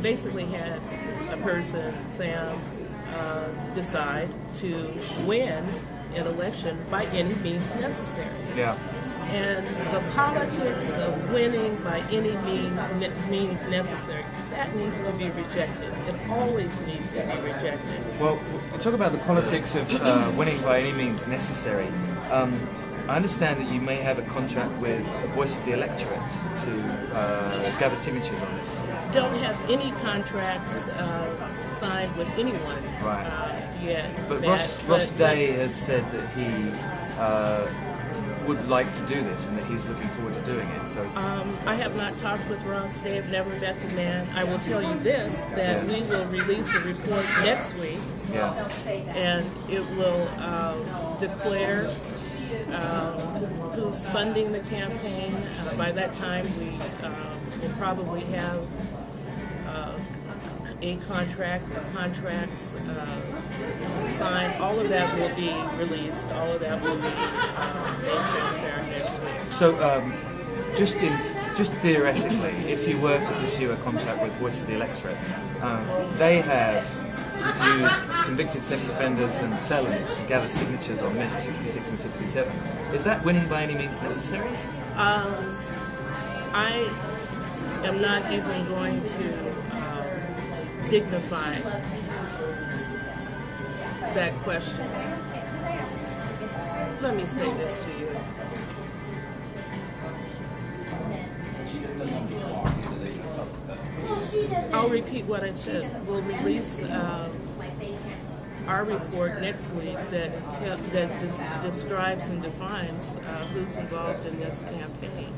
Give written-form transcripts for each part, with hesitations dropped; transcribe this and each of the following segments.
basically had a person, Sam, decide to win an election by any means necessary. Yeah. And the politics of winning by any means necessary, that needs to be rejected. It always needs to be rejected. Well, talk about the politics of winning by any means necessary. I understand that you may have a contract with Voice of the Electorate to gather signatures on this. Don't have any contracts signed with anyone yet. But Ross Day has said that he would like to do this and that he's looking forward to doing it. So I have not talked with Ross Day. I've never met the man. I will tell you this, that we will release a report next week, and it will declare who's funding the campaign. By that time, we will probably have a contract or contracts signed. All of that will be released. All of that will be made transparent next week. So, just theoretically, if you were to pursue a contract with Voice of the Electorate, they have used convicted sex offenders and felons to gather signatures on Measure 66 and 67. Is that winning by any means necessary? I am not even going to dignify that question. Let me say this to you. I'll repeat what I said. We'll release our report next week that describes and defines who's involved in this campaign.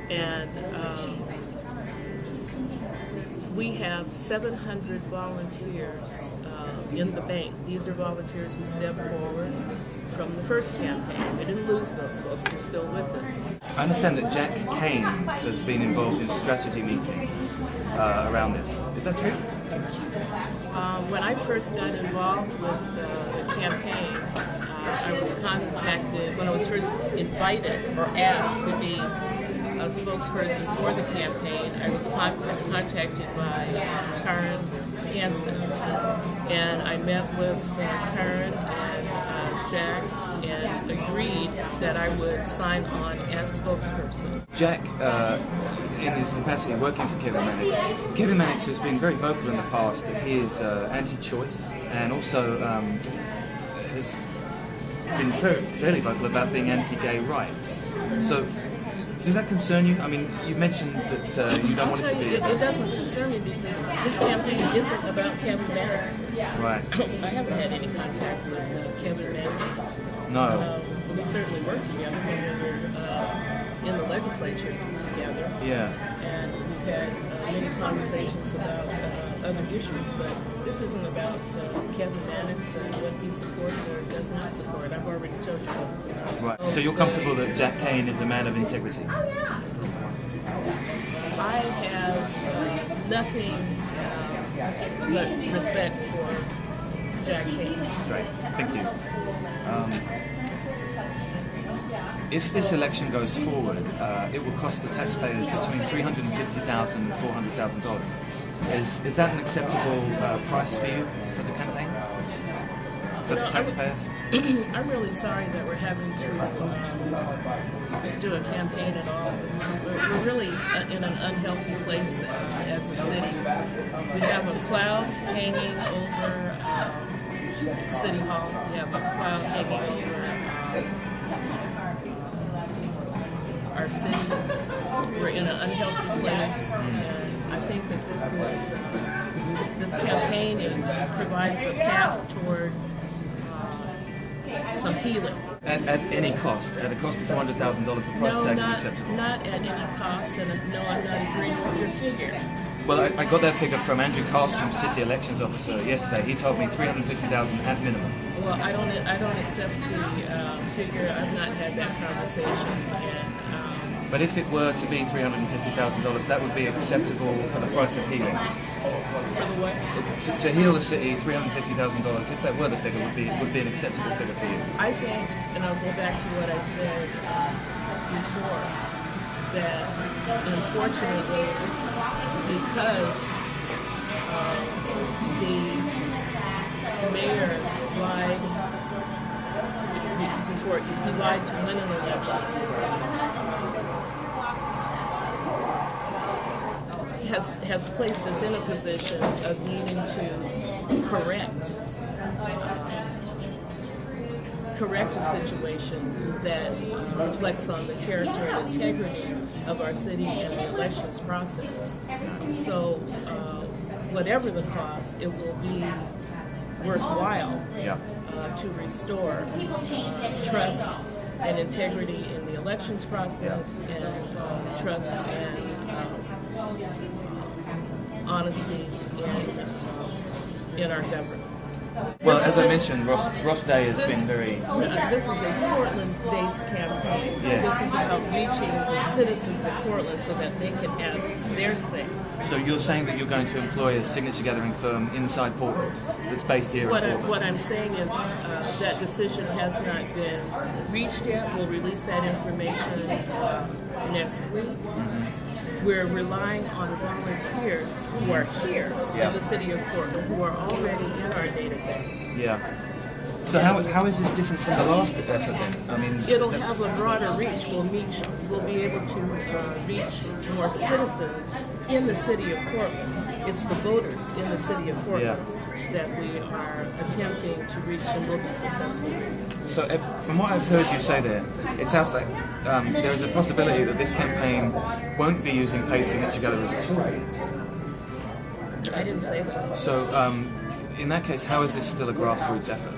And we have 700 volunteers in the bank. These are volunteers who stepped forward from the first campaign. We didn't lose those folks. They're still with us. I understand that Jack Kane has been involved in strategy meetings around this. Is that true? When I first got involved with the campaign, I was contacted, when I was first invited or asked to be a spokesperson for the campaign, I was contacted by Karen Hansen, and I met with Karen and Jack and agreed that I would sign on as spokesperson. Jack, in his capacity working for Kevin Mannix has been very vocal in the past that he is anti-choice, and also has been fairly vocal about being anti-gay rights. So, does that concern you? I mean, you mentioned that you don't want it to be. It doesn't concern me because this campaign isn't about Kevin Mannix. Right. I haven't had any contact with Kevin Mannix. No. We certainly work together when we were in the legislature together. Yeah. And we've had many conversations about other issues, but this isn't about Kevin Mannix and what he supports or does not support. I've already told you what it's about. Right. So you're comfortable that Jack Kane is a man of integrity? I have nothing but respect for Jack Kane. Great. Thank you. If this election goes forward, it will cost the taxpayers between $350,000 and $400,000. Is that an acceptable price for you for the campaign? For the taxpayers? I'm really sorry that we're having to do a campaign at all. We're really in an unhealthy place as a city. We have a cloud hanging over City Hall. We have a cloud hanging over our city. We're in an unhealthy place, and I think that this campaign provides a path toward some healing. At any cost? At a cost of $400,000, the price tag is acceptable? Not at any cost, and no, I'm not agreeing with your figure. Well, I got that figure from Andrew Carlstrom, City Elections Officer, yesterday. He told me $350,000 at minimum. Well, I don't accept the figure. I've not had that conversation. But if it were to be $350,000, that would be acceptable for the price of healing. For the what? To heal the city, $350,000, if that were the figure, would be an acceptable figure for you. I think, and I'll go back to what I said before, that unfortunately, because the mayor lied before he lied to win an election. Has placed us in a position of needing to correct a situation that reflects on the character and integrity of our city and the elections process. So, whatever the cost, it will be worthwhile to restore trust and integrity in the elections process and trust and honesty in our government. Well, as I mentioned, Ross Day has been very... This is a Portland-based campaign. Yes. This is about reaching the citizens of Portland so that they can have their say. So you're saying that you're going to employ a signature gathering firm inside Portland that's based here in Portland? What I'm saying is that decision has not been reached yet. We'll release that information next week. Mm-hmm. We're relying on volunteers who are here in the city of Portland who are already in our database. Yeah. So how is this different from the last effort then? I mean, it'll have a broader reach. We'll be able to reach more citizens in the city of Portland. It's the voters in the city of Portland that we are attempting to reach, and will be successful. So from what I've heard you say there, it sounds like there is a possibility that this campaign won't be using paid signature gatherers at all. I didn't say that. So in that case, how is this still a grassroots effort?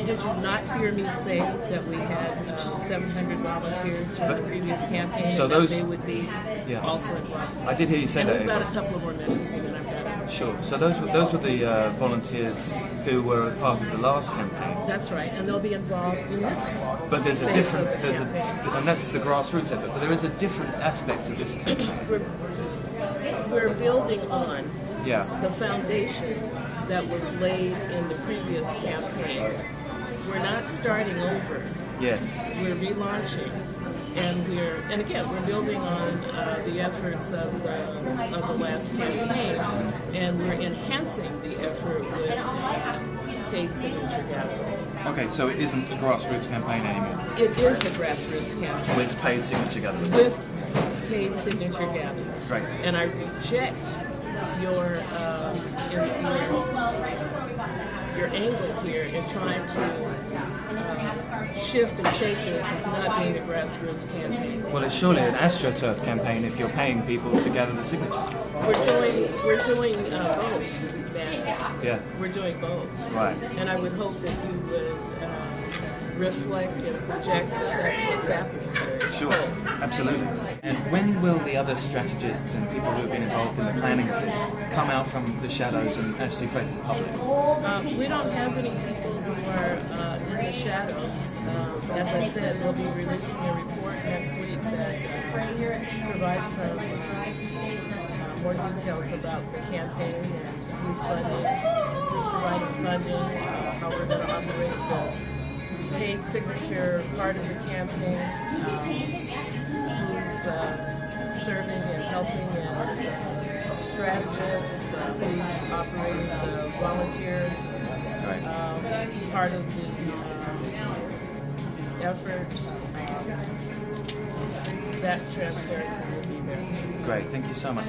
Did you not hear me say that we had 700 volunteers from the previous campaign, so and those, that they would be also involved? I did hear you say that. We've got a couple of more minutes, and then I've got to... Sure. So those were the volunteers who were part of the last campaign. That's right, and they'll be involved in this one. But there's a different, and that's the grassroots effort. But there is a different aspect to this campaign. We're building on the foundation that was laid in the previous campaign. We're not starting over. Yes. We're relaunching, and again, we're building on the efforts of the last campaign, and we're enhancing the effort with paid signature gatherers. Okay, so it isn't a grassroots campaign anymore. It is a grassroots campaign with paid signature gatherers. With paid signature gatherers. Right. And I reject your angle here in trying to shift and shape this as not being a grassroots campaign. Well, it's surely an AstroTurf campaign if you're paying people to gather the signatures. We're doing both, man. Yeah. We're doing both. Right. And I would hope that you would reflect and project that that's what's happening here. Sure, Both. absolutely. And when will the other strategists and people who have been involved in the planning of this come out from the shadows and actually face the public? We don't have any people who are in the shadows. As I said, we'll be releasing a report next week that provides some more details about the campaign and who's providing funding, how we're going to operate the paid signature part of the campaign, who's serving and helping as strategist, who's operating the volunteer part of the effort. That transparency will be there. Great, thank you so much.